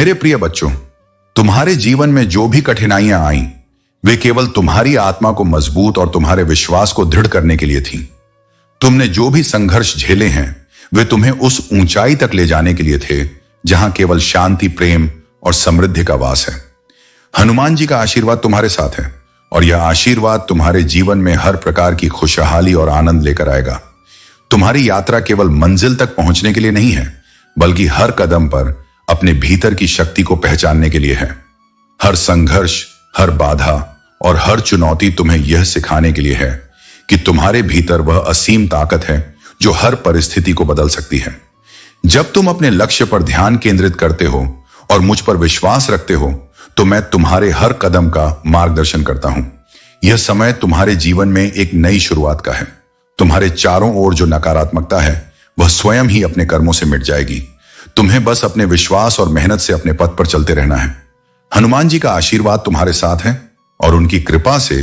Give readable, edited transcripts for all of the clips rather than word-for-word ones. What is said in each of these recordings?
मेरे प्रिय बच्चों, तुम्हारे जीवन में जो भी कठिनाइयां आईं, वे केवल तुम्हारी आत्मा को मजबूत और तुम्हारे विश्वास को दृढ़ करने के लिए थीं। तुमने जो भी संघर्ष झेले हैं, वे तुम्हें उस ऊंचाई तक ले जाने के लिए थे जहां केवल शांति, प्रेम और समृद्धि का वास है। हनुमान जी का आशीर्वाद तुम्हारे साथ है और यह आशीर्वाद तुम्हारे जीवन में हर प्रकार की खुशहाली और आनंद लेकर आएगा। तुम्हारी यात्रा केवल मंजिल तक पहुंचने के लिए नहीं है, बल्कि हर कदम पर अपने भीतर की शक्ति को पहचानने के लिए है। हर संघर्ष, हर बाधा और हर चुनौती तुम्हें यह सिखाने के लिए है कि तुम्हारे भीतर वह असीम ताकत है जो हर परिस्थिति को बदल सकती है। जब तुम अपने लक्ष्य पर ध्यान केंद्रित करते हो और मुझ पर विश्वास रखते हो, तो मैं तुम्हारे हर कदम का मार्गदर्शन करता हूं। यह समय तुम्हारे जीवन में एक नई शुरुआत का है। तुम्हारे चारों ओर जो नकारात्मकता है, वह स्वयं ही अपने कर्मों से मिट जाएगी। तुम्हें बस अपने विश्वास और मेहनत से अपने पथ पर चलते रहना है। हनुमान जी का आशीर्वाद तुम्हारे साथ है और उनकी कृपा से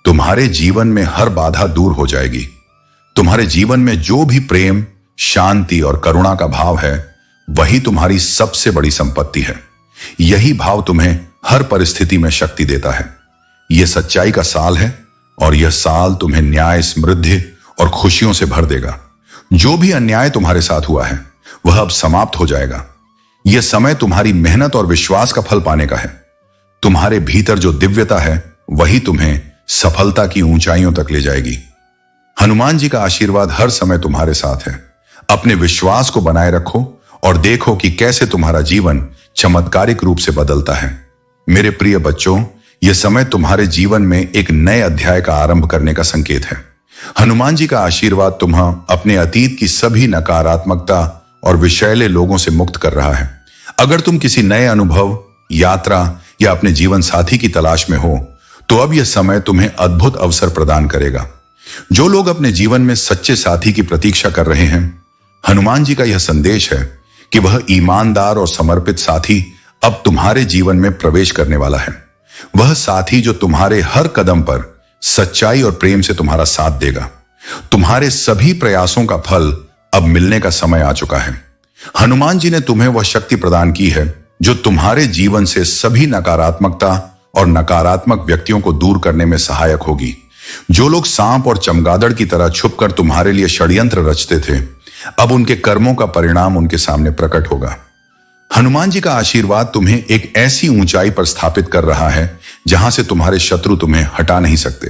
तुम्हारे जीवन में हर बाधा दूर हो जाएगी। तुम्हारे जीवन में जो भी प्रेम, शांति और करुणा का भाव है, वही तुम्हारी सबसे बड़ी संपत्ति है। यही भाव तुम्हें हर परिस्थिति में शक्ति देता है। यह सच्चाई का साल है और यह साल तुम्हें न्याय, समृद्धि और खुशियों से भर देगा। जो भी अन्याय तुम्हारे साथ हुआ है, वह अब समाप्त हो जाएगा। यह समय तुम्हारी मेहनत और विश्वास का फल पाने का है। तुम्हारे भीतर जो दिव्यता है, वही तुम्हें सफलता की ऊंचाइयों तक ले जाएगी। हनुमान जी का आशीर्वाद हर समय तुम्हारे साथ है। अपने विश्वास को बनाए रखो और देखो कि कैसे तुम्हारा जीवन चमत्कारिक रूप से बदलता है। मेरे प्रिय बच्चों, यह समय तुम्हारे जीवन में एक नए अध्याय का आरंभ करने का संकेत है। हनुमान जी का आशीर्वाद तुम्हें अपने अतीत की सभी नकारात्मकता और विषैले लोगों से मुक्त कर रहा है। अगर तुम किसी नए अनुभव, यात्रा या अपने जीवन साथी की तलाश में हो, तो अब यह समय तुम्हें अद्भुत अवसर प्रदान करेगा। जो लोग अपने जीवन में सच्चे साथी की प्रतीक्षा कर रहे हैं, हनुमान जी का यह संदेश है कि वह ईमानदार और समर्पित साथी अब तुम्हारे जीवन में प्रवेश करने वाला है। वह साथी जो तुम्हारे हर कदम पर सच्चाई और प्रेम से तुम्हारा साथ देगा। तुम्हारे सभी प्रयासों का फल अब मिलने का समय आ चुका है। हनुमान जी ने तुम्हें वह शक्ति प्रदान की है जो तुम्हारे जीवन से सभी नकारात्मकता और नकारात्मक व्यक्तियों को दूर करने में सहायक होगी। जो लोग सांप और चमगादड़ की तरह छुपकर तुम्हारे लिए षड्यंत्र रचते थे, अब उनके कर्मों का परिणाम उनके सामने प्रकट होगा। हनुमान जी का आशीर्वाद तुम्हें एक ऐसी ऊंचाई पर स्थापित कर रहा है जहां से तुम्हारे शत्रु तुम्हें हटा नहीं सकते।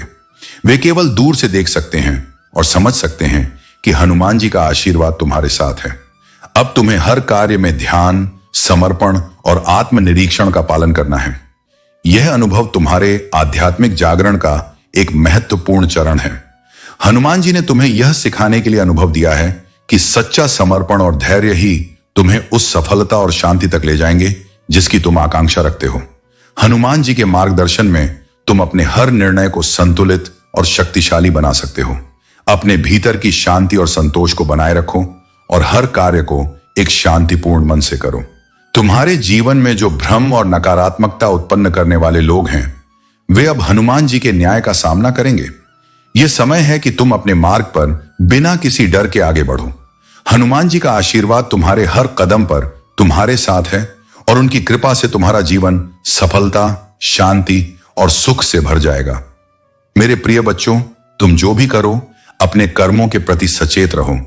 वे केवल दूर से देख सकते हैं और समझ सकते हैं कि हनुमान जी का आशीर्वाद तुम्हारे साथ है। अब तुम्हें हर कार्य में ध्यान, समर्पण और आत्मनिरीक्षण का पालन करना है। यह अनुभव तुम्हारे आध्यात्मिक जागरण का एक महत्वपूर्ण चरण है। हनुमान जी ने तुम्हें यह सिखाने के लिए अनुभव दिया है कि सच्चा समर्पण और धैर्य ही तुम्हें उस सफलता और शांति तक ले जाएंगे जिसकी तुम आकांक्षा रखते हो। हनुमान जी के मार्गदर्शन में तुम अपने हर निर्णय को संतुलित और शक्तिशाली बना सकते हो। अपने भीतर की शांति और संतोष को बनाए रखो और हर कार्य को एक शांतिपूर्ण मन से करो। तुम्हारे जीवन में जो भ्रम और नकारात्मकता उत्पन्न करने वाले लोग हैं, वे अब हनुमान जी के न्याय का सामना करेंगे। यह समय है कि तुम अपने मार्ग पर बिना किसी डर के आगे बढ़ो। हनुमान जी का आशीर्वाद तुम्हारे हर कदम पर तुम्हारे साथ है और उनकी कृपा से तुम्हारा जीवन सफलता, शांति और सुख से भर जाएगा। मेरे प्रिय बच्चों, तुम जो भी करो, अपने कर्मों के प्रति सचेत रहो।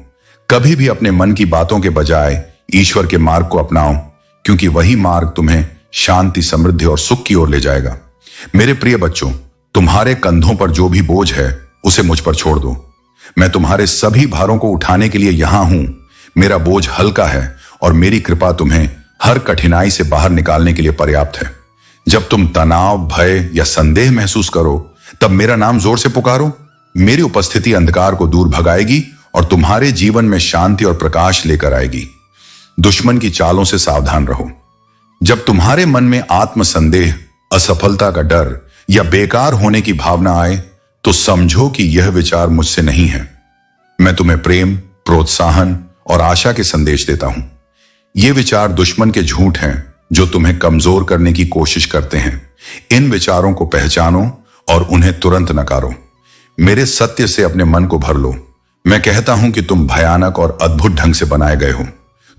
कभी भी अपने मन की बातों के बजाय ईश्वर के मार्ग को अपनाओ, क्योंकि वही मार्ग तुम्हें शांति, समृद्धि और सुख की ओर ले जाएगा। मेरे प्रिय बच्चों, तुम्हारे कंधों पर जो भी बोझ है, उसे मुझ पर छोड़ दो। मैं तुम्हारे सभी भारों को उठाने के लिए यहां हूं। मेरा बोझ हल्का है और मेरी कृपा तुम्हें हर कठिनाई से बाहर निकालने के लिए पर्याप्त है। जब तुम तनाव, भय या संदेह महसूस करो, तब मेरा नाम जोर से पुकारो। मेरी उपस्थिति अंधकार को दूर भगाएगी और तुम्हारे जीवन में शांति और प्रकाश लेकर आएगी। दुश्मन की चालों से सावधान रहो। जब तुम्हारे मन में आत्मसंदेह, असफलता का डर या बेकार होने की भावना आए, तो समझो कि यह विचार मुझसे नहीं है। मैं तुम्हें प्रेम, प्रोत्साहन और आशा के संदेश देता हूं। ये विचार दुश्मन के झूठ हैं जो तुम्हें कमजोर करने की कोशिश करते हैं। इन विचारों को पहचानो और उन्हें तुरंत नकारो। मेरे सत्य से अपने मन को भर लो। मैं कहता हूं कि तुम भयानक और अद्भुत ढंग से बनाए गए हो।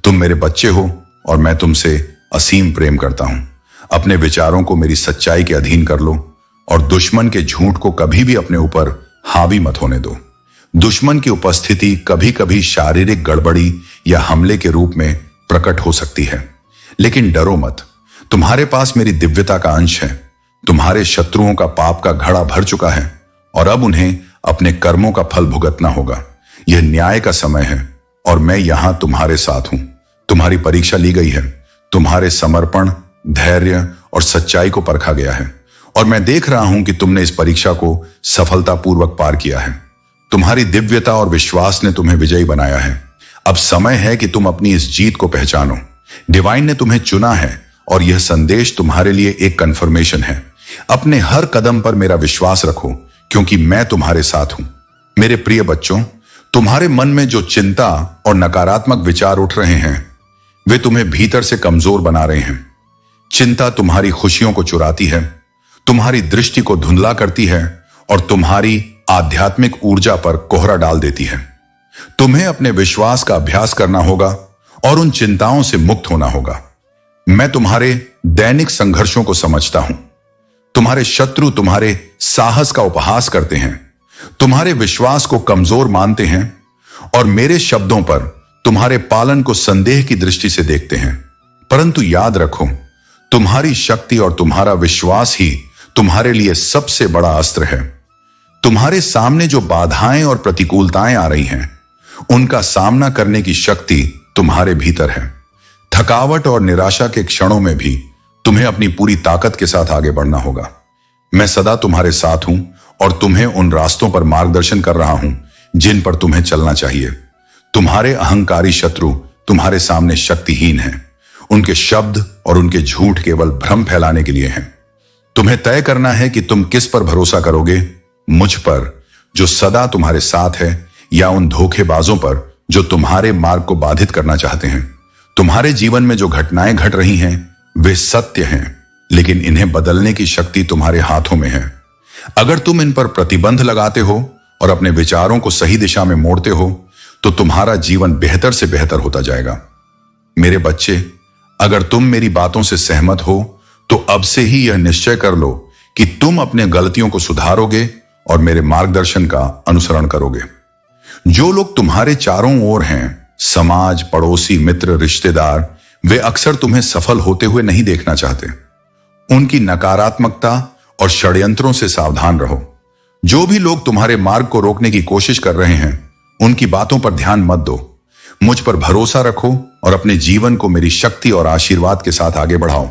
तुम मेरे बच्चे हो और मैं तुमसे असीम प्रेम करता हूं। अपने विचारों को मेरी सच्चाई के अधीन कर लो और दुश्मन के झूठ को कभी भी अपने ऊपर हावी मत होने दो। दुश्मन की उपस्थिति कभी कभी शारीरिक गड़बड़ी या हमले के रूप में प्रकट हो सकती है, लेकिन डरो मत। तुम्हारे पास मेरी दिव्यता का अंश है। तुम्हारे शत्रुओं का पाप का घड़ा भर चुका है और अब उन्हें अपने कर्मों का फल भुगतना होगा। यह न्याय का समय है और मैं यहां तुम्हारे साथ हूं। तुम्हारी परीक्षा ली गई है। तुम्हारे समर्पण, धैर्य और सच्चाई को परखा गया है और मैं देख रहा हूं कि तुमने इस परीक्षा को सफलतापूर्वक पार किया है। तुम्हारी दिव्यता और विश्वास ने तुम्हें विजयी बनाया है। अब समय है कि तुम अपनी इस जीत को पहचानो। डिवाइन ने तुम्हें चुना है और यह संदेश तुम्हारे लिए एक कंफर्मेशन है। अपने हर कदम पर मेरा विश्वास रखो क्योंकि मैं तुम्हारे साथ हूं। मेरे प्रिय बच्चों, तुम्हारे मन में जो चिंता और नकारात्मक विचार उठ रहे हैं वे तुम्हें भीतर से कमजोर बना रहे हैं। चिंता तुम्हारी खुशियों को चुराती है, तुम्हारी दृष्टि को धुंधला करती है और तुम्हारी आध्यात्मिक ऊर्जा पर कोहरा डाल देती है। तुम्हें अपने विश्वास का अभ्यास करना होगा और उन चिंताओं से मुक्त होना होगा। मैं तुम्हारे दैनिक संघर्षों को समझता हूं। तुम्हारे शत्रु तुम्हारे साहस का उपहास करते हैं, तुम्हारे विश्वास को कमजोर मानते हैं और मेरे शब्दों पर तुम्हारे पालन को संदेह की दृष्टि से देखते हैं। परंतु याद रखो, तुम्हारी शक्ति और तुम्हारा विश्वास ही तुम्हारे लिए सबसे बड़ा अस्त्र है। तुम्हारे सामने जो बाधाएं और प्रतिकूलताएं आ रही हैं, उनका सामना करने की शक्ति तुम्हारे भीतर है। थकावट और निराशा के क्षणों में भी तुम्हें अपनी पूरी ताकत के साथ आगे बढ़ना होगा। मैं सदा तुम्हारे साथ हूं और तुम्हें उन रास्तों पर मार्गदर्शन कर रहा हूं जिन पर तुम्हें चलना चाहिए। तुम्हारे अहंकारी शत्रु तुम्हारे सामने शक्तिहीन हैं। उनके शब्द और उनके झूठ केवल भ्रम फैलाने के लिए हैं। तुम्हें तय करना है कि तुम किस पर भरोसा करोगे, मुझ पर जो सदा तुम्हारे साथ है या उन धोखेबाजों पर जो तुम्हारे मार्ग को बाधित करना चाहते हैं। तुम्हारे जीवन में जो घटनाएं घट रही हैं वे सत्य हैं, लेकिन इन्हें बदलने की शक्ति तुम्हारे हाथों में है। अगर तुम इन पर प्रतिबंध लगाते हो और अपने विचारों को सही दिशा में मोड़ते हो तो तुम्हारा जीवन बेहतर से बेहतर होता जाएगा। मेरे बच्चे, अगर तुम मेरी बातों से सहमत हो तो अब से ही यह निश्चय कर लो कि तुम अपने गलतियों को सुधारोगे और मेरे मार्गदर्शन का अनुसरण करोगे। जो लोग तुम्हारे चारों ओर हैं, समाज, पड़ोसी, मित्र, रिश्तेदार, वे अक्सर तुम्हें सफल होते हुए नहीं देखना चाहते। उनकी नकारात्मकता और षड्यंत्रों से सावधान रहो। जो भी लोग तुम्हारे मार्ग को रोकने की कोशिश कर रहे हैं, उनकी बातों पर ध्यान मत दो। मुझ पर भरोसा रखो और अपने जीवन को मेरी शक्ति और आशीर्वाद के साथ आगे बढ़ाओ।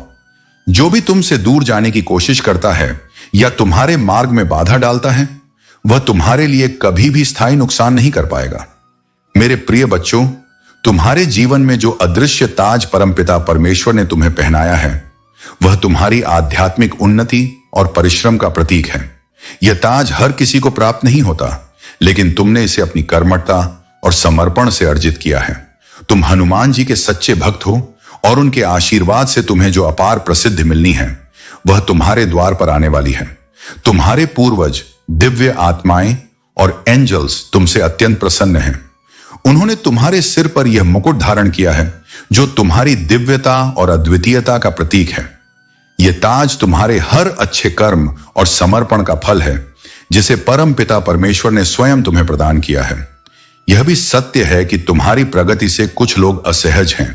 जो भी तुमसे दूर जाने की कोशिश करता है या तुम्हारे मार्ग में बाधा डालता है, वह तुम्हारे लिए कभी भी स्थायी नुकसान नहीं कर पाएगा। मेरे प्रिय बच्चों, तुम्हारे जीवन में जो अदृश्य ताज परमपिता परमेश्वर ने तुम्हें पहनाया है, वह तुम्हारी आध्यात्मिक उन्नति और परिश्रम का प्रतीक है। यह ताज हर किसी को प्राप्त नहीं होता, लेकिन तुमने इसे अपनी कर्मठता और समर्पण से अर्जित किया है। तुम हनुमान जी के सच्चे भक्त हो और उनके आशीर्वाद से तुम्हें जो अपार प्रसिद्धि मिलनी है वह तुम्हारे द्वार पर आने वाली है। तुम्हारे पूर्वज, दिव्य आत्माएं और एंजल्स तुमसे अत्यंत प्रसन्न हैं। उन्होंने तुम्हारे सिर पर यह मुकुट धारण किया है जो तुम्हारी दिव्यता और अद्वितीयता का प्रतीक है। यह ताज तुम्हारे हर अच्छे कर्म और समर्पण का फल है जिसे परम पिता परमेश्वर ने स्वयं तुम्हें प्रदान किया है। यह भी सत्य है कि तुम्हारी प्रगति से कुछ लोग असहज हैं।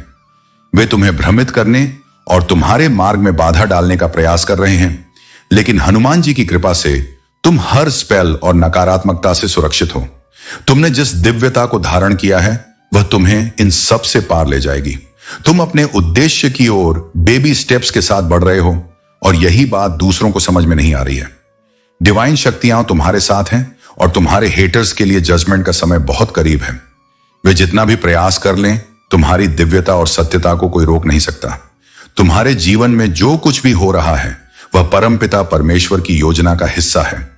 वे तुम्हें भ्रमित करने और तुम्हारे मार्ग में बाधा डालने का प्रयास कर रहे हैं, लेकिन हनुमान जी की कृपा से तुम हर स्पेल और नकारात्मकता से सुरक्षित हो। तुमने जिस दिव्यता को धारण किया है वह तुम्हें इन सब से पार ले जाएगी। तुम अपने उद्देश्य की ओर बेबी स्टेप्स के साथ बढ़ रहे हो और यही बात दूसरों को समझ में नहीं आ रही है। डिवाइन शक्तियां तुम्हारे साथ हैं और तुम्हारे हेटर्स के लिए जजमेंट का समय बहुत करीब है। वे जितना भी प्रयास कर लें, तुम्हारी दिव्यता और सत्यता को कोई रोक नहीं सकता। तुम्हारे जीवन में जो कुछ भी हो रहा है वह परमपिता परमेश्वर की योजना का हिस्सा है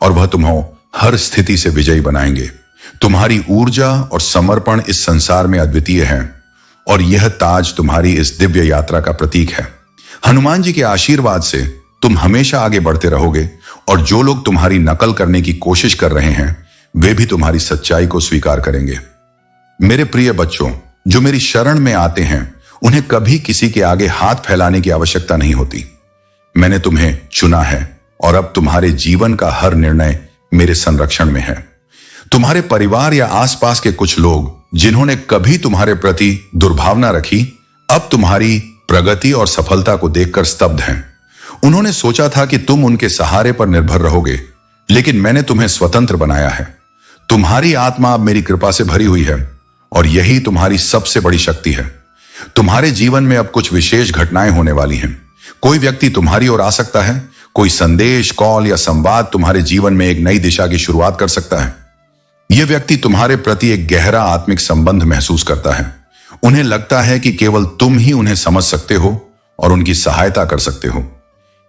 और वह तुम्हें हर स्थिति से विजयी बनाएंगे। तुम्हारी ऊर्जा और समर्पण इस संसार में अद्वितीय है और यह ताज तुम्हारी इस दिव्य यात्रा का प्रतीक है। हनुमान जी के आशीर्वाद से तुम हमेशा आगे बढ़ते रहोगे और जो लोग तुम्हारी नकल करने की कोशिश कर रहे हैं वे भी तुम्हारी सच्चाई को स्वीकार करेंगे। मेरे प्रिय बच्चों, जो मेरी शरण में आते हैं उन्हें कभी किसी के आगे हाथ फैलाने की आवश्यकता नहीं होती। मैंने तुम्हें चुना है और अब तुम्हारे जीवन का हर निर्णय मेरे संरक्षण में है। तुम्हारे परिवार या आसपास के कुछ लोग जिन्होंने कभी तुम्हारे प्रति दुर्भावना रखी, अब तुम्हारी प्रगति और सफलता को देखकर स्तब्ध हैं। उन्होंने सोचा था कि तुम उनके सहारे पर निर्भर रहोगे, लेकिन मैंने तुम्हें स्वतंत्र बनाया है। तुम्हारी आत्मा अब मेरी कृपा से भरी हुई है और यही तुम्हारी सबसे बड़ी शक्ति है। तुम्हारे जीवन में अब कुछ विशेष घटनाएं होने वाली हैं। कोई व्यक्ति तुम्हारी ओर आ सकता है, कोई संदेश, कॉल या संवाद तुम्हारे जीवन में एक नई दिशा की शुरुआत कर सकता है। यह व्यक्ति तुम्हारे प्रति एक गहरा आत्मिक संबंध महसूस करता है। उन्हें लगता है कि केवल तुम ही उन्हें समझ सकते हो और उनकी सहायता कर सकते हो।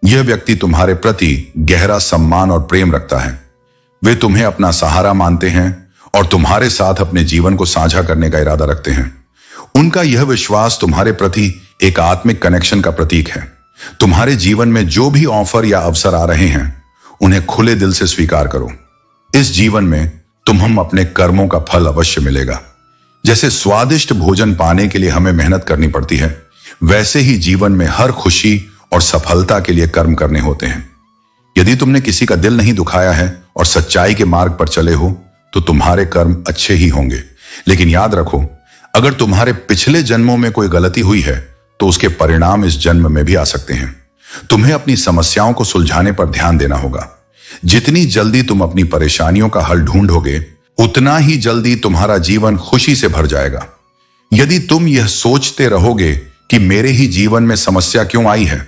यह व्यक्ति तुम्हारे प्रति गहरा सम्मान और प्रेम रखता है। वे तुम्हें अपना सहारा मानते हैं और तुम्हारे साथ अपने जीवन को साझा करने का इरादा रखते हैं। उनका यह विश्वास तुम्हारे प्रति एक आत्मिक कनेक्शन का प्रतीक है। तुम्हारे जीवन में जो भी ऑफर या अवसर आ रहे हैं, उन्हें खुले दिल से स्वीकार करो। इस जीवन में तुम्हें अपने कर्मों का फल अवश्य मिलेगा। जैसे स्वादिष्ट भोजन पाने के लिए हमें मेहनत करनी पड़ती है, वैसे ही जीवन में हर खुशी और सफलता के लिए कर्म करने होते हैं। यदि तुमने किसी का दिल नहीं दुखाया है और सच्चाई के मार्ग पर चले हो, तो तुम्हारे कर्म अच्छे ही होंगे। लेकिन याद रखो, अगर तुम्हारे पिछले जन्मों में कोई गलती हुई है, तो उसके परिणाम इस जन्म में भी आ सकते हैं। तुम्हें अपनी समस्याओं को सुलझाने पर ध्यान देना होगा। जितनी जल्दी तुम अपनी परेशानियों का हल ढूंढोगे, उतना ही जल्दी तुम्हारा जीवन खुशी से भर जाएगा। यदि तुम यह सोचते रहोगे कि मेरे ही जीवन में समस्या क्यों आई है,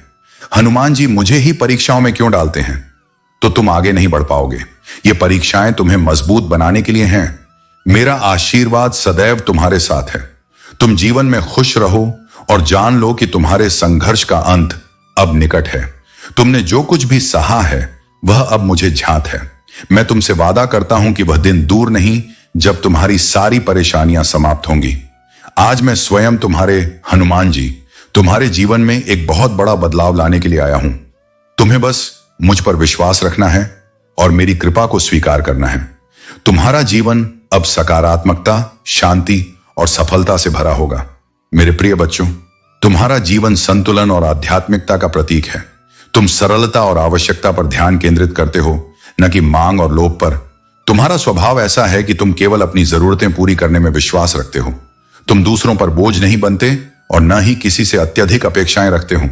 हनुमान जी मुझे ही परीक्षाओं में क्यों डालते हैं, तो तुम आगे नहीं बढ़ पाओगे। ये परीक्षाएं तुम्हें मजबूत बनाने के लिए हैं। मेरा आशीर्वाद सदैव तुम्हारे साथ है। तुम जीवन में खुश रहो और जान लो कि तुम्हारे संघर्ष का अंत अब निकट है। तुमने जो कुछ भी सहा है, वह अब मुझे झांत है। मैं तुमसे वादा करता हूं कि वह दिन दूर नहीं जब तुम्हारी सारी परेशानियां समाप्त होंगी। आज मैं स्वयं तुम्हारे हनुमान जी तुम्हारे जीवन में एक बहुत बड़ा बदलाव लाने के लिए आया हूं। तुम्हें बस मुझ पर विश्वास रखना है और मेरी कृपा को स्वीकार करना है। तुम्हारा जीवन अब सकारात्मकता, शांति और सफलता से भरा होगा। मेरे प्रिय बच्चों, तुम्हारा जीवन संतुलन और आध्यात्मिकता का प्रतीक है। तुम सरलता और आवश्यकता पर ध्यान केंद्रित करते हो, न कि मांग और लोभ पर। तुम्हारा स्वभाव ऐसा है कि तुम केवल अपनी जरूरतें पूरी करने में विश्वास रखते हो। तुम दूसरों पर बोझ नहीं बनते और न ही किसी से अत्यधिक अपेक्षाएं रखते हो।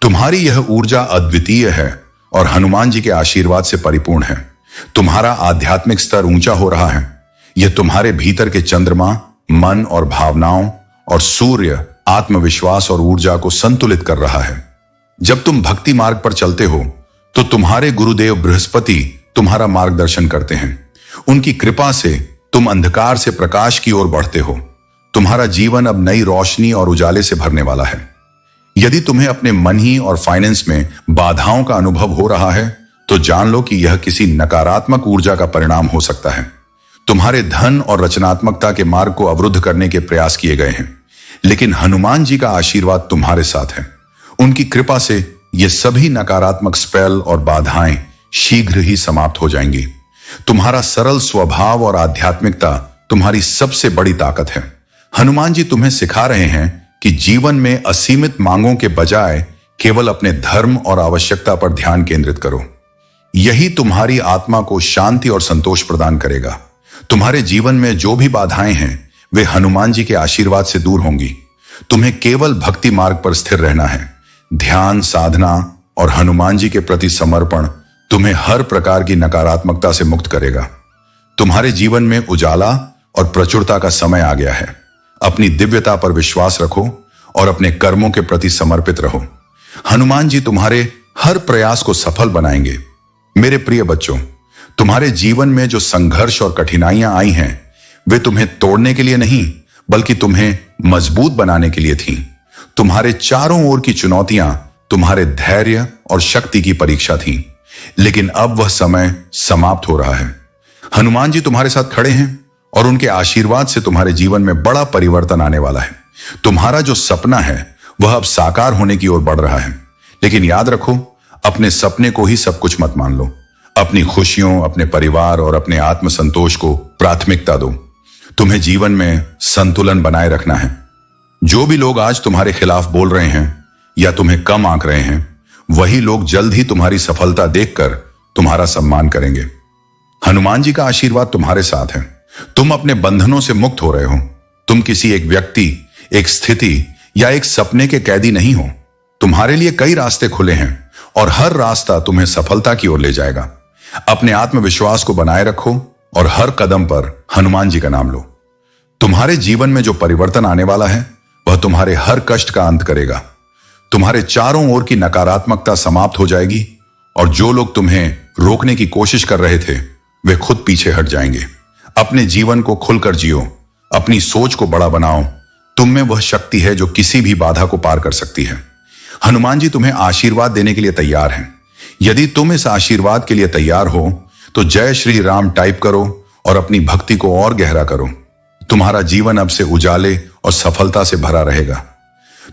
तुम्हारी यह ऊर्जा अद्वितीय है और हनुमान जी के आशीर्वाद से परिपूर्ण है। तुम्हारा आध्यात्मिक स्तर ऊंचा हो रहा है। यह तुम्हारे भीतर के चंद्रमा, मन और भावनाओं और सूर्य आत्मविश्वास और ऊर्जा को संतुलित कर रहा है। जब तुम भक्ति मार्ग पर चलते हो, तो तुम्हारे गुरुदेव बृहस्पति तुम्हारा मार्गदर्शन करते हैं। उनकी कृपा से तुम अंधकार से प्रकाश की ओर बढ़ते हो। तुम्हारा जीवन अब नई रोशनी और उजाले से भरने वाला है। यदि तुम्हें अपने मन ही और फाइनेंस में बाधाओं का अनुभव हो रहा है, तो जान लो कि यह किसी नकारात्मक ऊर्जा का परिणाम हो सकता है। तुम्हारे धन और रचनात्मकता के मार्ग को अवरुद्ध करने के प्रयास किए गए हैं, लेकिन हनुमान जी का आशीर्वाद तुम्हारे साथ है। उनकी कृपा से ये सभी नकारात्मक स्पेल और बाधाएं शीघ्र ही समाप्त हो जाएंगी। तुम्हारा सरल स्वभाव और आध्यात्मिकता तुम्हारी सबसे बड़ी ताकत है। हनुमान जी तुम्हें सिखा रहे हैं कि जीवन में असीमित मांगों के बजाय केवल अपने धर्म और आवश्यकता पर ध्यान केंद्रित करो। यही तुम्हारी आत्मा को शांति और संतोष प्रदान करेगा। तुम्हारे जीवन में जो भी बाधाएं हैं, वे हनुमान जी के आशीर्वाद से दूर होंगी। तुम्हें केवल भक्ति मार्ग पर स्थिर रहना है। ध्यान, साधना और हनुमान जी के प्रति समर्पण तुम्हें हर प्रकार की नकारात्मकता से मुक्त करेगा। तुम्हारे जीवन में उजाला और प्रचुरता का समय आ गया है। अपनी दिव्यता पर विश्वास रखो और अपने कर्मों के प्रति समर्पित रहो। हनुमान जी तुम्हारे हर प्रयास को सफल बनाएंगे। मेरे प्रिय बच्चों, तुम्हारे जीवन में जो संघर्ष और कठिनाइयां आई हैं, वे तुम्हें तोड़ने के लिए नहीं, बल्कि तुम्हें मजबूत बनाने के लिए थीं। तुम्हारे चारों ओर की चुनौतियां तुम्हारे धैर्य और शक्ति की परीक्षा थीं, लेकिन अब वह समय समाप्त हो रहा है। हनुमान जी तुम्हारे साथ खड़े हैं और उनके आशीर्वाद से तुम्हारे जीवन में बड़ा परिवर्तन आने वाला है। तुम्हारा जो सपना है, वह अब साकार होने की ओर बढ़ रहा है। लेकिन याद रखो, अपने सपने को ही सब कुछ मत मान लो। अपनी खुशियों, अपने परिवार और अपने आत्मसंतोष को प्राथमिकता दो। तुम्हें जीवन में संतुलन बनाए रखना है। जो भी लोग आज तुम्हारे खिलाफ बोल रहे हैं या तुम्हें कम आंक रहे हैं, वही लोग जल्द ही तुम्हारी सफलता देखकर तुम्हारा सम्मान करेंगे। हनुमान जी का आशीर्वाद तुम्हारे साथ है। तुम अपने बंधनों से मुक्त हो रहे हो। तुम किसी एक व्यक्ति, एक स्थिति या एक सपने के कैदी नहीं हो। तुम्हारे लिए कई रास्ते खुले हैं और हर रास्ता तुम्हें सफलता की ओर ले जाएगा। अपने आत्मविश्वास को बनाए रखो और हर कदम पर हनुमान जी का नाम लो। तुम्हारे जीवन में जो परिवर्तन आने वाला है, वह तुम्हारे हर कष्ट का अंत करेगा। तुम्हारे चारों ओर की नकारात्मकता समाप्त हो जाएगी और जो लोग तुम्हें रोकने की कोशिश कर रहे थे, वे खुद पीछे हट जाएंगे। अपने जीवन को खुलकर जियो, अपनी सोच को बड़ा बनाओ। तुम में वह शक्ति है जो किसी भी बाधा को पार कर सकती है। हनुमान जी तुम्हें आशीर्वाद देने के लिए तैयार हैं। यदि तुम इस आशीर्वाद के लिए तैयार हो तो जय श्री राम टाइप करो और अपनी भक्ति को और गहरा करो। तुम्हारा जीवन अब से उजाले और सफलता से भरा रहेगा।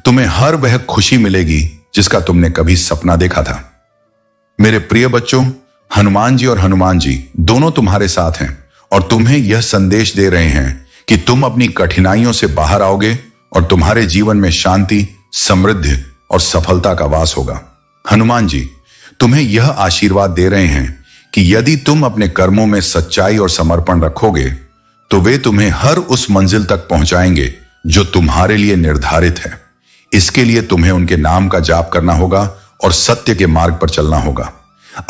तुम्हें हर वह खुशी मिलेगी जिसका तुमने कभी सपना देखा था। मेरे प्रिय बच्चों, हनुमान जी और हनुमान जी दोनों तुम्हारे साथ हैं और तुम्हें यह संदेश दे रहे हैं कि तुम अपनी कठिनाइयों से बाहर आओगे और तुम्हारे जीवन में शांति, समृद्धि और सफलता का वास होगा। हनुमान जी तुम्हें यह आशीर्वाद दे रहे हैं कि यदि तुम अपने कर्मों में सच्चाई और समर्पण रखोगे तो वे तुम्हें हर उस मंजिल तक पहुंचाएंगे जो तुम्हारे लिए निर्धारित है। इसके लिए तुम्हें उनके नाम का जाप करना होगा और सत्य के मार्ग पर चलना होगा।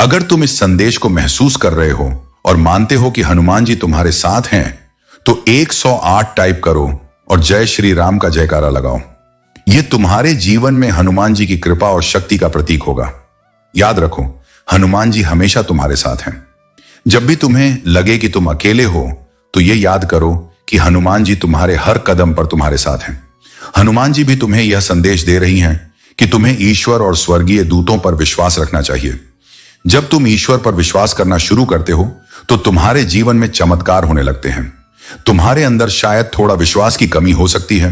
अगर तुम इस संदेश को महसूस कर रहे हो और मानते हो कि हनुमान जी तुम्हारे साथ हैं, तो 108 टाइप करो और जय श्री राम का जयकारा लगाओ। यह तुम्हारे जीवन में हनुमान जी की कृपा और शक्ति का प्रतीक होगा। याद रखो, हनुमान जी हमेशा तुम्हारे साथ हैं। जब भी तुम्हें लगे कि तुम अकेले हो, तो यह याद करो कि हनुमान जी तुम्हारे हर कदम पर तुम्हारे साथ हैं। हनुमान जी भी तुम्हें यह संदेश दे रही हैं कि तुम्हें ईश्वर और स्वर्गीय दूतों पर विश्वास रखना चाहिए। जब तुम ईश्वर पर विश्वास करना शुरू करते हो तो तुम्हारे जीवन में चमत्कार होने लगते हैं। तुम्हारे अंदर शायद थोड़ा विश्वास की कमी हो सकती है,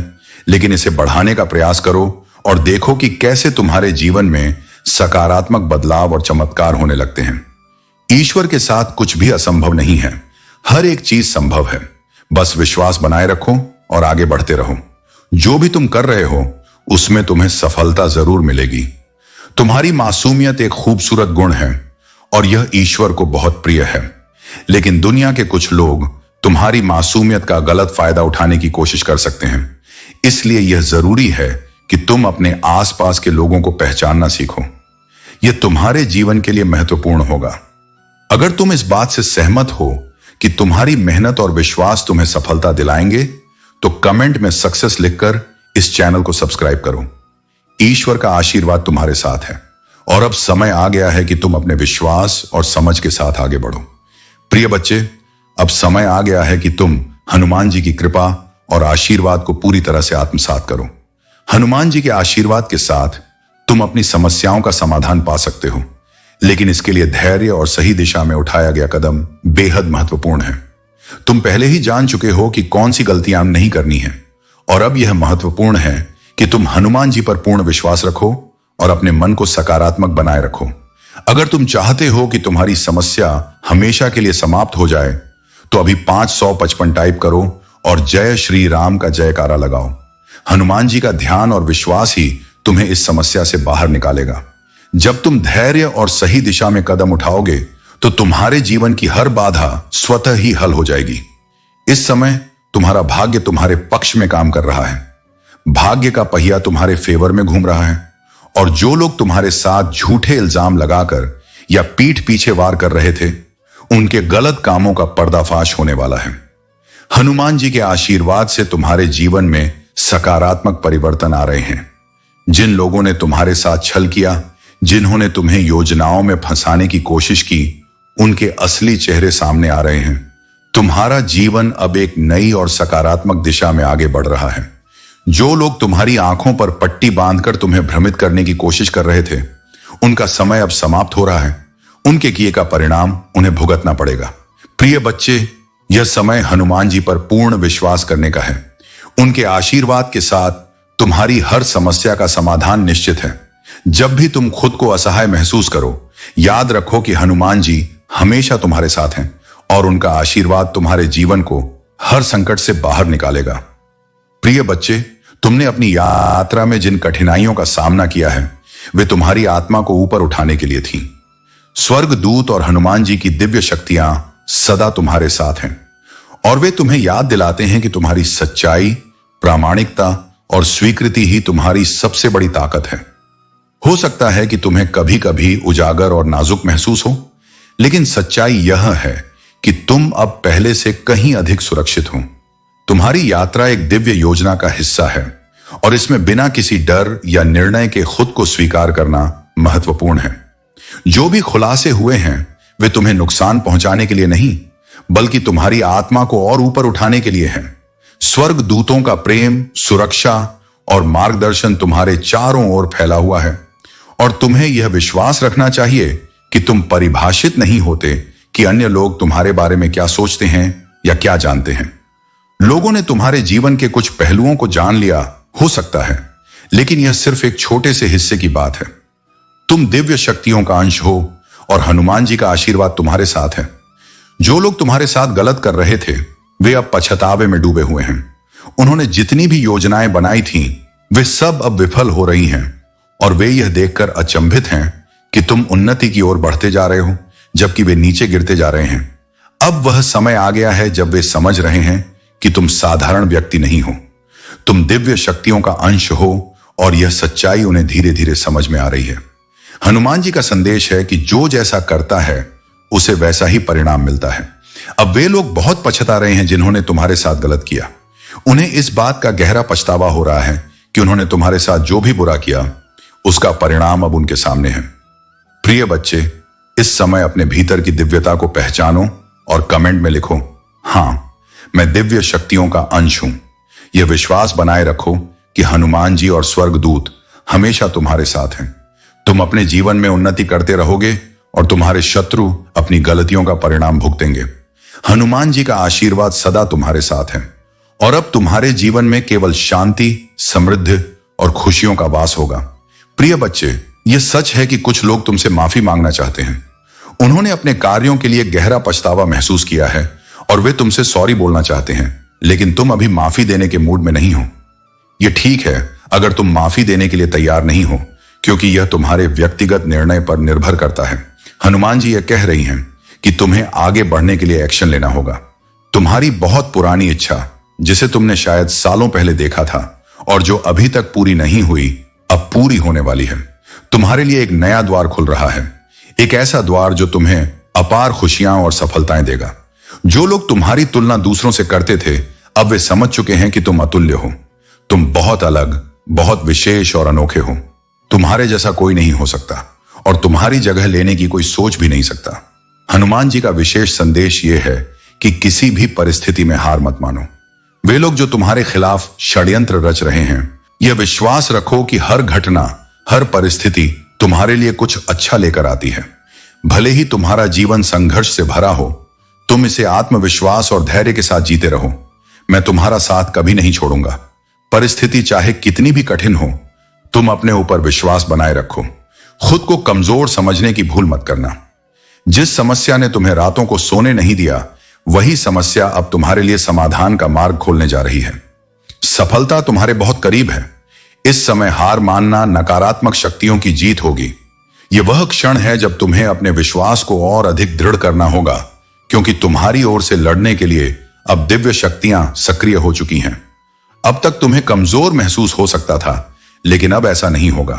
लेकिन इसे बढ़ाने का प्रयास करो और देखो कि कैसे तुम्हारे जीवन में सकारात्मक बदलाव और चमत्कार होने लगते हैं। ईश्वर के साथ कुछ भी असंभव नहीं है। हर एक चीज संभव है। बस विश्वास बनाए रखो और आगे बढ़ते रहो। जो भी तुम कर रहे हो उसमें तुम्हें सफलता जरूर मिलेगी। तुम्हारी मासूमियत एक खूबसूरत गुण है और यह ईश्वर को बहुत प्रिय है। लेकिन दुनिया के कुछ लोग तुम्हारी मासूमियत का गलत फायदा उठाने की कोशिश कर सकते हैं। इसलिए यह जरूरी है कि तुम अपने आसपास के लोगों को पहचानना सीखो। यह तुम्हारे जीवन के लिए महत्वपूर्ण होगा। अगर तुम इस बात से सहमत हो कि तुम्हारी मेहनत और विश्वास तुम्हें सफलता दिलाएंगे, तो कमेंट में सक्सेस लिखकर इस चैनल को सब्सक्राइब करो। ईश्वर का आशीर्वाद तुम्हारे साथ है और अब समय आ गया है कि तुम अपने विश्वास और समझ के साथ आगे बढ़ो। प्रिय बच्चे, अब समय आ गया है कि तुम हनुमान जी की कृपा और आशीर्वाद को पूरी तरह से आत्मसात करो। हनुमान जी के आशीर्वाद के साथ तुम अपनी समस्याओं का समाधान पा सकते हो, लेकिन इसके लिए धैर्य और सही दिशा में उठाया गया कदम बेहद महत्वपूर्ण है। तुम पहले ही जान चुके हो कि कौन सी गलतियां नहीं करनी है और अब यह महत्वपूर्ण है कि तुम हनुमान जी पर पूर्ण विश्वास रखो और अपने मन को सकारात्मक बनाए रखो। अगर तुम चाहते हो कि तुम्हारी समस्या हमेशा के लिए समाप्त हो जाए, तो अभी 555 टाइप करो और जय श्री राम का जयकारा लगाओ। हनुमान जी का ध्यान और विश्वास ही तुम्हें इस समस्या से बाहर निकालेगा। जब तुम धैर्य और सही दिशा में कदम उठाओगे, तो तुम्हारे जीवन की हर बाधा स्वतः ही हल हो जाएगी। इस समय तुम्हारा भाग्य तुम्हारे पक्ष में काम कर रहा है। भाग्य का पहिया तुम्हारे फेवर में घूम रहा है और जो लोग तुम्हारे साथ झूठे इल्जाम लगाकर या पीठ पीछे वार कर रहे थे, उनके गलत कामों का पर्दाफाश होने वाला है। हनुमान जी के आशीर्वाद से तुम्हारे जीवन में सकारात्मक परिवर्तन आ रहे हैं। जिन लोगों ने तुम्हारे साथ छल किया, जिन्होंने तुम्हें योजनाओं में फंसाने की कोशिश की, उनके असली चेहरे सामने आ रहे हैं। तुम्हारा जीवन अब एक नई और सकारात्मक दिशा में आगे बढ़ रहा है। जो लोग तुम्हारी आंखों पर पट्टी बांधकर तुम्हें भ्रमित करने की कोशिश कर रहे थे, उनका समय अब समाप्त हो रहा है। उनके किए का परिणाम उन्हें भुगतना पड़ेगा। प्रिय बच्चे, यह समय हनुमान जी पर पूर्ण विश्वास करने का है। उनके आशीर्वाद के साथ तुम्हारी हर समस्या का समाधान निश्चित है। जब भी तुम खुद को असहाय महसूस करो, याद रखो कि हनुमान जी हमेशा तुम्हारे साथ हैं और उनका आशीर्वाद तुम्हारे जीवन को हर संकट से बाहर निकालेगा। प्रिय बच्चे, तुमने अपनी यात्रा में जिन कठिनाइयों का सामना किया है वे तुम्हारी आत्मा को ऊपर उठाने के लिए थी। स्वर्ग दूत और हनुमान जी की दिव्य शक्तियां सदा तुम्हारे साथ हैं और वे तुम्हें याद दिलाते हैं कि तुम्हारी सच्चाई, प्रामाणिकता और स्वीकृति ही तुम्हारी सबसे बड़ी ताकत है। हो सकता है कि तुम्हें कभी कभी उजागर और नाजुक महसूस हो, लेकिन सच्चाई यह है कि तुम अब पहले से कहीं अधिक सुरक्षित हो। तुम्हारी यात्रा एक दिव्य योजना का हिस्सा है और इसमें बिना किसी डर या निर्णय के खुद को स्वीकार करना महत्वपूर्ण है। जो भी खुलासे हुए हैं वे तुम्हें नुकसान पहुंचाने के लिए नहीं, बल्कि तुम्हारी आत्मा को और ऊपर उठाने के लिए हैं। स्वर्ग दूतों का प्रेम, सुरक्षा और मार्गदर्शन तुम्हारे चारों ओर फैला हुआ है और तुम्हें यह विश्वास रखना चाहिए कि तुम परिभाषित नहीं होते कि अन्य लोग तुम्हारे बारे में क्या सोचते हैं या क्या जानते हैं। लोगों ने तुम्हारे जीवन के कुछ पहलुओं को जान लिया हो सकता है, लेकिन यह सिर्फ एक छोटे से हिस्से की बात है। तुम दिव्य शक्तियों का अंश हो और हनुमान जी का आशीर्वाद तुम्हारे साथ है। जो लोग तुम्हारे साथ गलत कर रहे थे वे अब पछतावे में डूबे हुए हैं। उन्होंने जितनी भी योजनाएं बनाई थीं वे सब अब विफल हो रही हैं और वे यह देखकर अचंभित हैं कि तुम उन्नति की ओर बढ़ते जा रहे हो जबकि वे नीचे गिरते जा रहे हैं। अब वह समय आ गया है जब वे समझ रहे हैं कि तुम साधारण व्यक्ति नहीं हो, तुम दिव्य शक्तियों का अंश हो और यह सच्चाई उन्हें धीरे धीरे समझ में आ रही है। हनुमान जी का संदेश है कि जो जैसा करता है उसे वैसा ही परिणाम मिलता है। अब वे लोग बहुत पछता रहे हैं जिन्होंने तुम्हारे साथ गलत किया। उन्हें इस बात का गहरा पछतावा हो रहा है कि उन्होंने तुम्हारे साथ जो भी बुरा किया उसका परिणाम अब उनके सामने है। प्रिय बच्चे, इस समय अपने भीतर की दिव्यता को पहचानो और कमेंट में लिखो, हाँ मैं दिव्य शक्तियों का अंश हूं। यह विश्वास बनाए रखो कि हनुमान जी और स्वर्गदूत हमेशा तुम्हारे साथ हैं। तुम अपने जीवन में उन्नति करते रहोगे और तुम्हारे शत्रु अपनी गलतियों का परिणाम भुगतेंगे। हनुमान जी का आशीर्वाद सदा तुम्हारे साथ है और अब तुम्हारे जीवन में केवल शांति, समृद्धि और खुशियों का वास होगा। प्रिय बच्चे, यह सच है कि कुछ लोग तुमसे माफी मांगना चाहते हैं। उन्होंने अपने कार्यों के लिए गहरा पछतावा महसूस किया है और वे तुमसे सॉरी बोलना चाहते हैं, लेकिन तुम अभी माफी देने के मूड में नहीं हो। यह ठीक है अगर तुम माफी देने के लिए तैयार नहीं हो, क्योंकि यह तुम्हारे व्यक्तिगत निर्णय पर निर्भर करता है। हनुमान जी यह कह रही हैं कि तुम्हें आगे बढ़ने के लिए एक्शन लेना होगा। तुम्हारी बहुत पुरानी इच्छा जिसे तुमने शायद सालों पहले देखा था और जो अभी तक पूरी नहीं हुई अब पूरी होने वाली है। तुम्हारे लिए एक नया द्वार खुल रहा है, एक ऐसा द्वार जो तुम्हें अपार खुशियां और सफलताएं देगा। जो लोग तुम्हारी तुलना दूसरों से करते थे अब वे समझ चुके हैं कि तुम अतुल्य हो। तुम बहुत अलग, बहुत विशेष और अनोखे हो। तुम्हारे जैसा कोई नहीं हो सकता और तुम्हारी जगह लेने की कोई सोच भी नहीं सकता। हनुमान जी का विशेष संदेश यह है कि किसी भी परिस्थिति में हार मत मानो। वे लोग जो तुम्हारे खिलाफ षड्यंत्र रच रहे हैं, यह विश्वास रखो कि हर घटना, हर परिस्थिति तुम्हारे लिए कुछ अच्छा लेकर आती है। भले ही तुम्हारा जीवन संघर्ष से भरा हो, तुम इसे आत्मविश्वास और धैर्य के साथ जीते रहो। मैं तुम्हारा साथ कभी नहीं छोड़ूंगा। परिस्थिति चाहे कितनी भी कठिन हो, तुम अपने ऊपर विश्वास बनाए रखो। खुद को कमजोर समझने की भूल मत करना। जिस समस्या ने तुम्हें रातों को सोने नहीं दिया, वही समस्या अब तुम्हारे लिए समाधान का मार्ग खोलने जा रही है। सफलता तुम्हारे बहुत करीब है। इस समय हार मानना नकारात्मक शक्तियों की जीत होगी। यह वह क्षण है जब तुम्हें अपने विश्वास को और अधिक दृढ़ करना होगा, क्योंकि तुम्हारी ओर से लड़ने के लिए अब दिव्य शक्तियां सक्रिय हो चुकी हैं। अब तक तुम्हें कमजोर महसूस हो सकता था, लेकिन अब ऐसा नहीं होगा।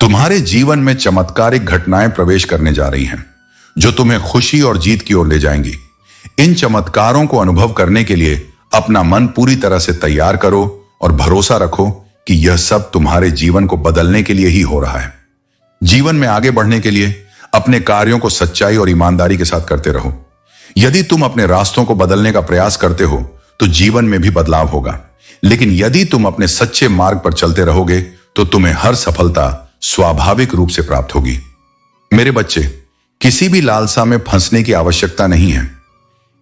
तुम्हारे जीवन में चमत्कारिक घटनाएं प्रवेश करने जा रही हैं, जो तुम्हें खुशी और जीत की ओर ले जाएंगी। इन चमत्कारों को अनुभव करने के लिए अपना मन पूरी तरह से तैयार करो और भरोसा रखो कि यह सब तुम्हारे जीवन को बदलने के लिए ही हो रहा है। जीवन में आगे बढ़ने के लिए अपने कार्यों को सच्चाई और ईमानदारी के साथ करते रहो। यदि तुम अपने रास्तों को बदलने का प्रयास करते हो तो जीवन में भी बदलाव होगा, लेकिन यदि तुम अपने सच्चे मार्ग पर चलते रहोगे तो तुम्हें हर सफलता स्वाभाविक रूप से प्राप्त होगी। मेरे बच्चे, किसी भी लालसा में फंसने की आवश्यकता नहीं है।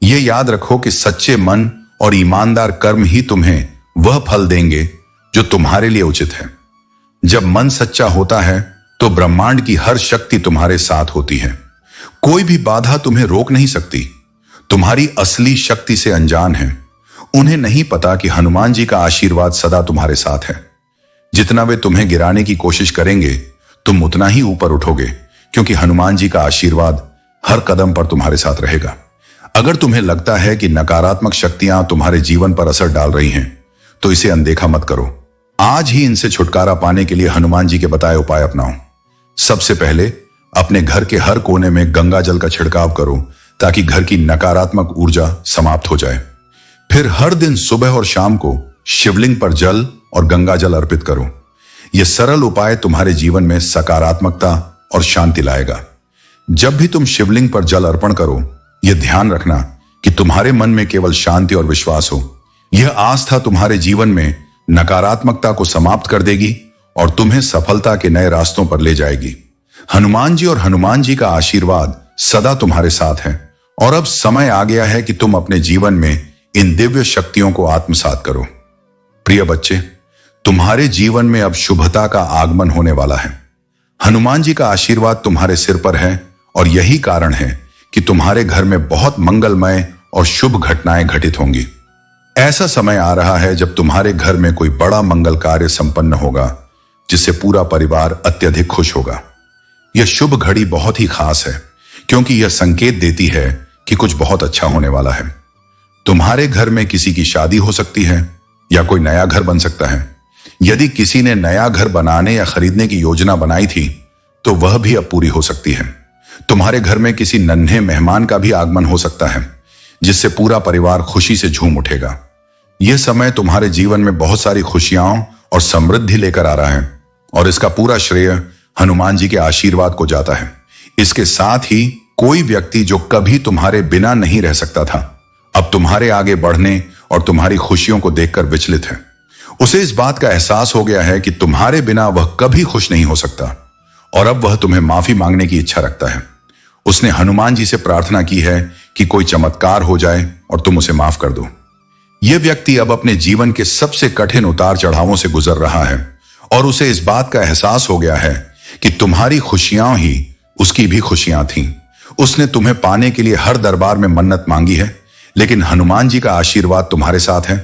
यह याद रखो कि सच्चे मन और ईमानदार कर्म ही तुम्हें वह फल देंगे जो तुम्हारे लिए उचित है। जब मन सच्चा होता है तो ब्रह्मांड की हर शक्ति तुम्हारे साथ होती है। कोई भी बाधा तुम्हें रोक नहीं सकती। तुम्हारी असली शक्ति से अनजान है। उन्हें नहीं पता कि हनुमान जी का आशीर्वाद सदा तुम्हारे साथ है। जितना वे तुम्हें गिराने की कोशिश करेंगे, तुम उतना ही ऊपर उठोगे, क्योंकि हनुमान जी का आशीर्वाद हर कदम पर तुम्हारे साथ रहेगा। अगर तुम्हें लगता है कि नकारात्मक शक्तियां तुम्हारे जीवन पर असर डाल रही हैं, तो इसे अनदेखा मत करो। आज ही इनसे छुटकारा पाने के लिए हनुमान जी के बताए उपाय अपनाओ। सबसे पहले अपने घर के हर कोने में गंगा जल का छिड़काव करो, ताकि घर की नकारात्मक ऊर्जा समाप्त हो जाए। फिर हर दिन सुबह और शाम को शिवलिंग पर जल और गंगा जल अर्पित करो। यह सरल उपाय तुम्हारे जीवन में सकारात्मकता और शांति लाएगा। जब भी तुम शिवलिंग पर जल अर्पण करो, यह ध्यान रखना कि तुम्हारे मन में केवल शांति और विश्वास हो। यह आस्था तुम्हारे जीवन में नकारात्मकता को समाप्त कर देगी और तुम्हें सफलता के नए रास्तों पर ले जाएगी। हनुमान जी और हनुमान जी का आशीर्वाद सदा तुम्हारे साथ है, और अब समय आ गया है कि तुम अपने जीवन में इन दिव्य शक्तियों को आत्मसात करो। प्रिय बच्चे, तुम्हारे जीवन में अब शुभता का आगमन होने वाला है। हनुमान जी का आशीर्वाद तुम्हारे सिर पर है, और यही कारण है कि तुम्हारे घर में बहुत मंगलमय और शुभ घटनाएं घटित होंगी। ऐसा समय आ रहा है जब तुम्हारे घर में कोई बड़ा मंगल कार्य संपन्न होगा, जिससे पूरा परिवार अत्यधिक खुश होगा। यह शुभ घड़ी बहुत ही खास है, क्योंकि यह संकेत देती है कि कुछ बहुत अच्छा होने वाला है। तुम्हारे घर में किसी की शादी हो सकती है, या कोई नया घर बन सकता है। यदि किसी ने नया घर बनाने या खरीदने की योजना बनाई थी, तो वह भी अब पूरी हो सकती है। तुम्हारे घर में किसी नन्हे मेहमान का भी आगमन हो सकता है, जिससे पूरा परिवार खुशी से झूम उठेगा। यह समय तुम्हारे जीवन में बहुत सारी खुशियां और समृद्धि लेकर आ रहा है, और इसका पूरा श्रेय हनुमान जी के आशीर्वाद को जाता है। इसके साथ ही कोई व्यक्ति जो कभी तुम्हारे बिना नहीं रह सकता था, अब तुम्हारे आगे बढ़ने और तुम्हारी खुशियों को देखकर विचलित है। उसे इस बात का एहसास हो गया है कि तुम्हारे बिना वह कभी खुश नहीं हो सकता, और अब वह तुम्हें माफी मांगने की इच्छा रखता है। उसने हनुमान जी से प्रार्थना की है कि कोई चमत्कार हो जाए और तुम उसे माफ कर दो। यह व्यक्ति अब अपने जीवन के सबसे कठिन उतार चढ़ावों से गुजर रहा है, और उसे इस बात का एहसास हो गया है कि तुम्हारी खुशियां ही उसकी भी खुशियां थीं। उसने तुम्हें पाने के लिए हर दरबार में मन्नत मांगी है, लेकिन हनुमान जी का आशीर्वाद तुम्हारे साथ है,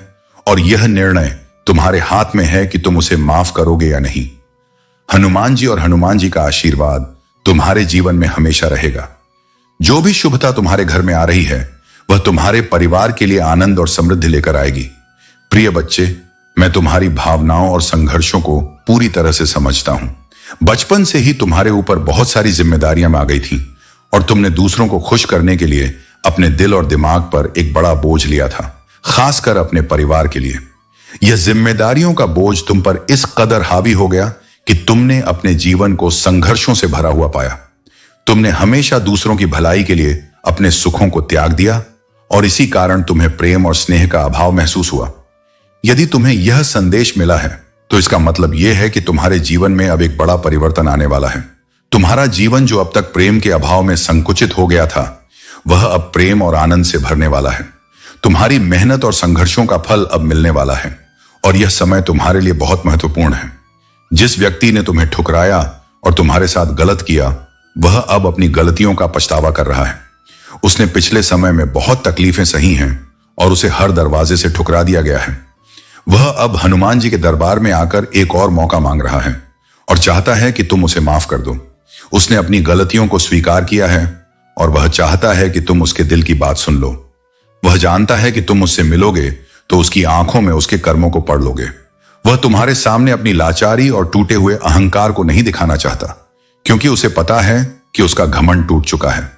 और यह निर्णय तुम्हारे हाथ में है कि तुम उसे माफ करोगे या नहीं। हनुमान जी और हनुमान जी का आशीर्वाद तुम्हारे जीवन में हमेशा रहेगा। जो भी शुभता तुम्हारे घर में आ रही है, वह तुम्हारे परिवार के लिए आनंद और समृद्धि लेकर आएगी। प्रिय बच्चे, मैं तुम्हारी भावनाओं और संघर्षों को पूरी तरह से समझता हूं। बचपन से ही तुम्हारे ऊपर बहुत सारी जिम्मेदारियां आ गई थीं, और तुमने दूसरों को खुश करने के लिए अपने दिल और दिमाग पर एक बड़ा बोझ लिया था, खासकर अपने परिवार के लिए। यह जिम्मेदारियों का बोझ तुम पर इस कदर हावी हो गया कि तुमने अपने जीवन को संघर्षों से भरा हुआ पाया। तुमने हमेशा दूसरों की भलाई के लिए अपने सुखों को त्याग दिया, और इसी कारण तुम्हें प्रेम और स्नेह का अभाव महसूस हुआ। यदि तुम्हें यह संदेश मिला है, तो इसका मतलब यह है कि तुम्हारे जीवन में अब एक बड़ा परिवर्तन आने वाला है। तुम्हारा जीवन जो अब तक प्रेम के अभाव में संकुचित हो गया था, वह अब प्रेम और आनंद से भरने वाला है। तुम्हारी मेहनत और संघर्षों का फल अब मिलने वाला है, और यह समय तुम्हारे लिए बहुत महत्वपूर्ण है। जिस व्यक्ति ने तुम्हें ठुकराया और तुम्हारे साथ गलत किया, वह अब अपनी गलतियों का पछतावा कर रहा है। उसने पिछले समय में बहुत तकलीफें सही हैं, और उसे हर दरवाजे से ठुकरा दिया गया है। वह अब हनुमान जी के दरबार में आकर एक और मौका मांग रहा है, और चाहता है कि तुम उसे माफ कर दो। उसने अपनी गलतियों को स्वीकार किया है, और वह चाहता है कि तुम उसके दिल की बात सुन लो। वह जानता है कि तुम उससे मिलोगे तो उसकी आंखों में उसके कर्मों को पढ़ लोगे। वह तुम्हारे सामने अपनी लाचारी और टूटे हुए अहंकार को नहीं दिखाना चाहता, क्योंकि उसे पता है कि उसका घमंड टूट चुका है।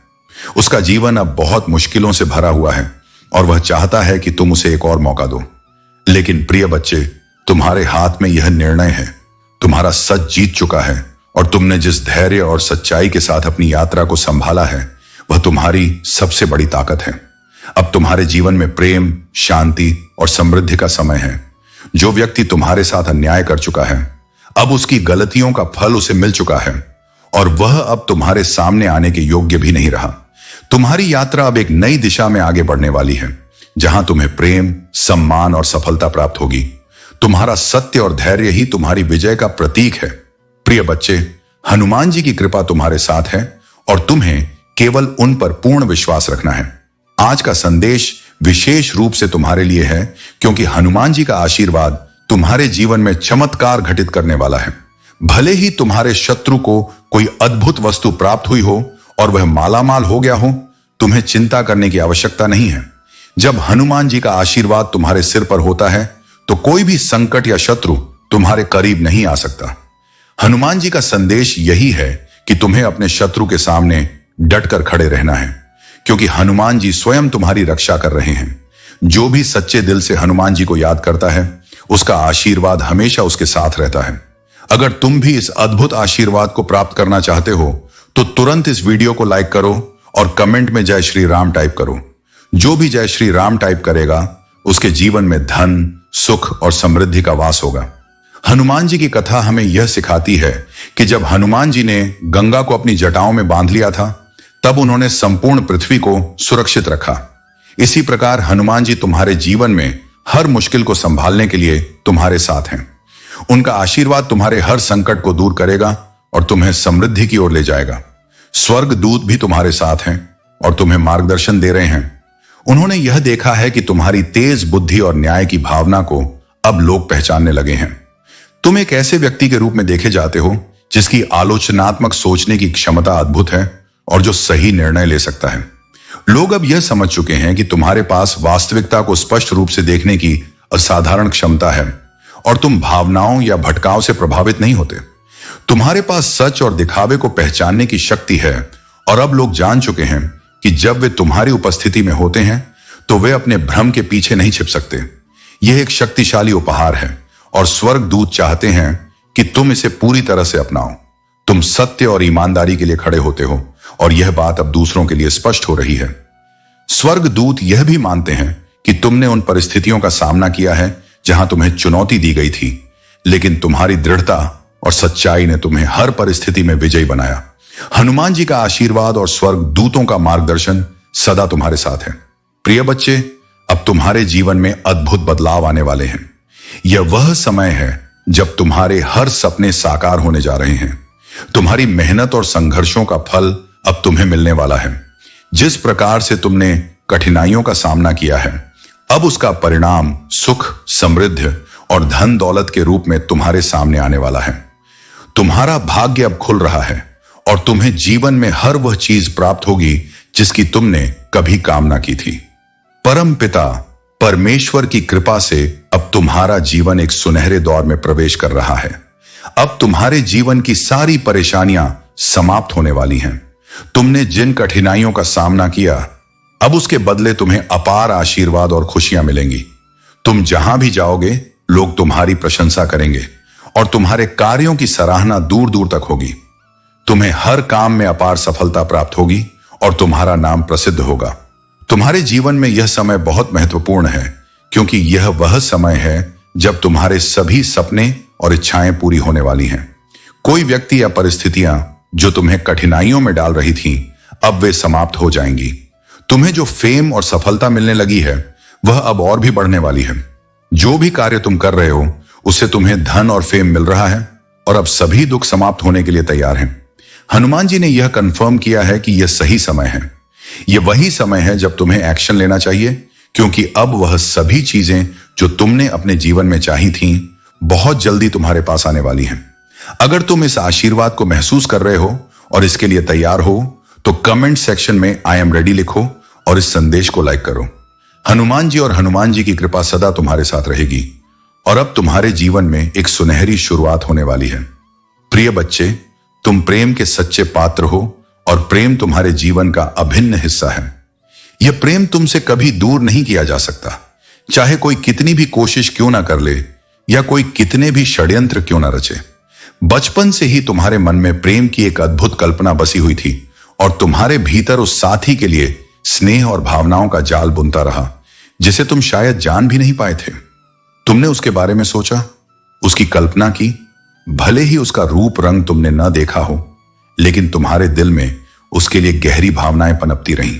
उसका जीवन अब बहुत मुश्किलों से भरा हुआ है, और वह चाहता है कि तुम उसे एक और मौका दो। लेकिन प्रिय बच्चे, तुम्हारे हाथ में यह निर्णय है। तुम्हारा सच जीत चुका है, और तुमने जिस धैर्य और सच्चाई के साथ अपनी यात्रा को संभाला है, वह तुम्हारी सबसे बड़ी ताकत है। अब तुम्हारे जीवन में प्रेम, शांति और समृद्धि का समय है। जो व्यक्ति तुम्हारे साथ अन्याय कर चुका है, अब उसकी गलतियों का फल उसे मिल चुका है, और वह अब तुम्हारे सामने आने के योग्य भी नहीं रहा। तुम्हारी यात्रा अब एक नई दिशा में आगे बढ़ने वाली है, जहां तुम्हें प्रेम, सम्मान और सफलता प्राप्त होगी। तुम्हारा सत्य और धैर्य ही तुम्हारी विजय का प्रतीक है। प्रिय बच्चे, हनुमान जी की कृपा तुम्हारे साथ है, और तुम्हें केवल उन पर पूर्ण विश्वास रखना है। आज का संदेश विशेष रूप से तुम्हारे लिए है, क्योंकि हनुमान जी का आशीर्वाद तुम्हारे जीवन में चमत्कार घटित करने वाला है। भले ही तुम्हारे शत्रु को कोई अद्भुत वस्तु प्राप्त हुई हो और वह मालामाल हो गया हो, तुम्हें चिंता करने की आवश्यकता नहीं है। जब हनुमान जी का आशीर्वाद तुम्हारे सिर पर होता है तो कोई भी संकट या शत्रु तुम्हारे करीब नहीं आ सकता। हनुमान जी का संदेश यही है कि तुम्हें अपने शत्रु के सामने डटकर खड़े रहना है, क्योंकि हनुमान जी स्वयं तुम्हारी रक्षा कर रहे हैं। जो भी सच्चे दिल से हनुमान जी को याद करता है, उसका आशीर्वाद हमेशा उसके साथ रहता है। अगर तुम भी इस अद्भुत आशीर्वाद को प्राप्त करना चाहते हो तो तुरंत इस वीडियो को लाइक करो और कमेंट में जय श्री राम टाइप करो। जो भी जय श्री राम टाइप करेगा उसके जीवन में धन, सुख और समृद्धि का वास होगा। हनुमान जी की कथा हमें यह सिखाती है कि जब हनुमान जी ने गंगा को अपनी जटाओं में बांध लिया था, तब उन्होंने संपूर्ण पृथ्वी को सुरक्षित रखा। इसी प्रकार हनुमान जी तुम्हारे जीवन में हर मुश्किल को संभालने के लिए तुम्हारे साथ हैं। उनका आशीर्वाद तुम्हारे हर संकट को दूर करेगा और तुम्हें समृद्धि की ओर ले जाएगा। स्वर्ग दूत भी तुम्हारे साथ हैं और तुम्हें मार्गदर्शन दे रहे हैं। उन्होंने यह देखा है कि तुम्हारी तेज बुद्धि और न्याय की भावना को अब लोग पहचानने लगे हैं। तुम एक ऐसे व्यक्ति के रूप में देखे जाते हो जिसकी आलोचनात्मक सोचने की क्षमता अद्भुत है और जो सही निर्णय ले सकता है। लोग अब यह समझ चुके हैं कि तुम्हारे पास वास्तविकता को स्पष्ट रूप से देखने की असाधारण क्षमता है और तुम भावनाओं या भटकाव से प्रभावित नहीं होते। तुम्हारे पास सच और दिखावे को पहचानने की शक्ति है और अब लोग जान चुके हैं कि जब वे तुम्हारी उपस्थिति में होते हैं तो वे अपने भ्रम के पीछे नहीं छिप सकते। यह एक शक्तिशाली उपहार है और स्वर्ग दूत चाहते हैं कि तुम इसे पूरी तरह से अपनाओ। तुम सत्य और ईमानदारी के लिए खड़े होते हो और यह बात अब दूसरों के लिए स्पष्ट हो रही है। स्वर्ग दूत यह भी मानते हैं कि तुमने उन परिस्थितियों का सामना किया है जहां तुम्हें चुनौती दी गई थी, लेकिन तुम्हारी दृढ़ता और सच्चाई ने तुम्हें हर परिस्थिति में विजयी बनाया। हनुमान जी का आशीर्वाद और स्वर्ग दूतों का मार्गदर्शन सदा तुम्हारे साथ है। प्रिय बच्चे, अब तुम्हारे जीवन में अद्भुत बदलाव आने वाले हैं। यह वह समय है जब तुम्हारे हर सपने साकार होने जा रहे हैं। तुम्हारी मेहनत और संघर्षों का फल अब तुम्हें मिलने वाला है। जिस प्रकार से तुमने कठिनाइयों का सामना किया है, अब उसका परिणाम सुख, समृद्धि और धन दौलत के रूप में तुम्हारे सामने आने वाला है। तुम्हारा भाग्य अब खुल रहा है और तुम्हें जीवन में हर वह चीज प्राप्त होगी जिसकी तुमने कभी कामना की थी। परम पिता परमेश्वर की कृपा से अब तुम्हारा जीवन एक सुनहरे दौर में प्रवेश कर रहा है। अब तुम्हारे जीवन की सारी परेशानियां समाप्त होने वाली हैं। तुमने जिन कठिनाइयों का सामना किया, अब उसके बदले तुम्हें अपार आशीर्वाद और खुशियां मिलेंगी। तुम जहां भी जाओगे, लोग तुम्हारी प्रशंसा करेंगे और तुम्हारे कार्यों की सराहना दूर दूर तक होगी। तुम्हें हर काम में अपार सफलता प्राप्त होगी और तुम्हारा नाम प्रसिद्ध होगा। तुम्हारे जीवन में यह समय बहुत महत्वपूर्ण है, क्योंकि यह वह समय है जब तुम्हारे सभी सपने और इच्छाएं पूरी होने वाली हैं। कोई व्यक्ति या परिस्थितियां जो तुम्हें कठिनाइयों में डाल रही थीं, अब वे समाप्त हो जाएंगी। तुम्हें जो फेम और सफलता मिलने लगी है, वह अब और भी बढ़ने वाली है। जो भी कार्य तुम कर रहे हो, उससे तुम्हें धन और फेम मिल रहा है और अब सभी दुख समाप्त होने के लिए तैयार हैं। हनुमान जी ने यह कंफर्म किया है कि यह सही समय है। यह वही समय है जब तुम्हें एक्शन लेना चाहिए, क्योंकि अब वह सभी चीजें जो तुमने अपने जीवन में चाही थीं, बहुत जल्दी तुम्हारे पास आने वाली हैं। अगर तुम इस आशीर्वाद को महसूस कर रहे हो और इसके लिए तैयार हो, तो कमेंट सेक्शन में आई एम रेडी लिखो और इस संदेश को लाइक करो। हनुमान जी और हनुमान जी की कृपा सदा तुम्हारे साथ रहेगी और अब तुम्हारे जीवन में एक सुनहरी शुरुआत होने वाली है। प्रिय बच्चे, तुम प्रेम के सच्चे पात्र हो और प्रेम तुम्हारे जीवन का अभिन्न हिस्सा है। यह प्रेम तुमसे कभी दूर नहीं किया जा सकता, चाहे कोई कितनी भी कोशिश क्यों ना कर ले या कोई कितने भी षड्यंत्र क्यों ना रचे। बचपन से ही तुम्हारे मन में प्रेम की एक अद्भुत कल्पना बसी हुई थी और तुम्हारे भीतर उस साथी के लिए स्नेह और भावनाओं का जाल बुनता रहा, जिसे तुम शायद जान भी नहीं पाए थे। तुमने उसके बारे में सोचा, उसकी कल्पना की, भले ही उसका रूप रंग तुमने न देखा हो, लेकिन तुम्हारे दिल में उसके लिए गहरी भावनाएं पनपती रहीं।